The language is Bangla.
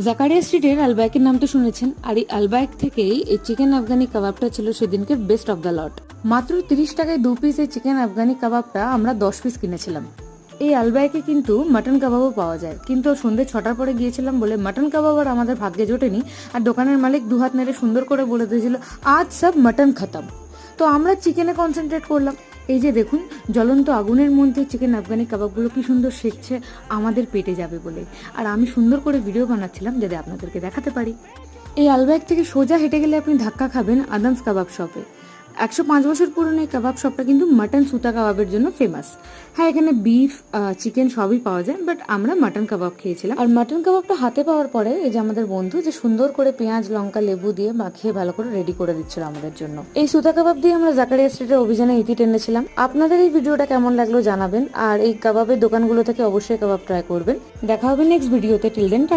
জাকারিয়া স্ট্রিটের আলবায়কের নাম তো শুনেছেন, আর এই আলবায়ক থেকেই এই চিকেন আফগানি কাবাবটা ছিল সেদিনকে বেস্ট অফ দ্য লট। মাত্র 30 টাকায় 2 পিস এই চিকেন আফগানি কাবাবটা আমরা 10 পিস কিনেছিলাম। এই আলবায়কে কিন্তু মাটন কাবাবও পাওয়া যায়, কিন্তু সন্ধ্যে 6টার পরে গিয়েছিলাম বলে মাটন কাবাব আর আমাদের ভাগ্যে জোটেনি। আর দোকানের মালিক দুহাত নেড়ে সুন্দর করে বলে দিয়েছিল আজ সব মাটন খতম। তো আমরা চিকেনে কনসেন্ট্রেট করলাম। এই যে দেখুন, জ্বলন্ত আগুনের মধ্যে চিকেন আফগানি কাবাবগুলো কি সুন্দর সেকছে আমাদের পেটে যাবে বলে। আর আমি সুন্দর করে ভিডিও বানাচ্ছিলাম যাতে আপনাদেরকে দেখাতে পারি। এই আলবায়ক থেকে সোজা হেঁটে গেলে আপনি ধাক্কা খাবেন আদামস কাবাব শপে। 105 বছর পুরনো এই কাবাব শপটা কিন্তু মাটন সুতা কাবাবের জন্য ফেমাস। হ্যাঁ, এখানে বিফ চিকেন সবই পাওয়া যায়, বাট আমরা মাটন কাবাব খেয়েছিলাম। আর মাটন কাবাবটা হাতে পাওয়ার পরে এই যে আমাদের বন্ধু যে সুন্দর করে পেঁয়াজ লঙ্কা লেবু দিয়ে মাখিয়ে ভালো করে রেডি করে দিচ্ছিল আমাদের জন্য। এই সুতা কাবাব দিয়ে আমরা জাকারিয়া স্ট্রিটের অভিযানে ইতি টেনেছিলাম। আপনাদের এই ভিডিওটা কেমন লাগলো জানাবেন, আর এই কাবাবের দোকানগুলো থেকে অবশ্যই কাবাব ট্রাই করবেন। দেখা হবে নেক্সট ভিডিওতে। Till then tata.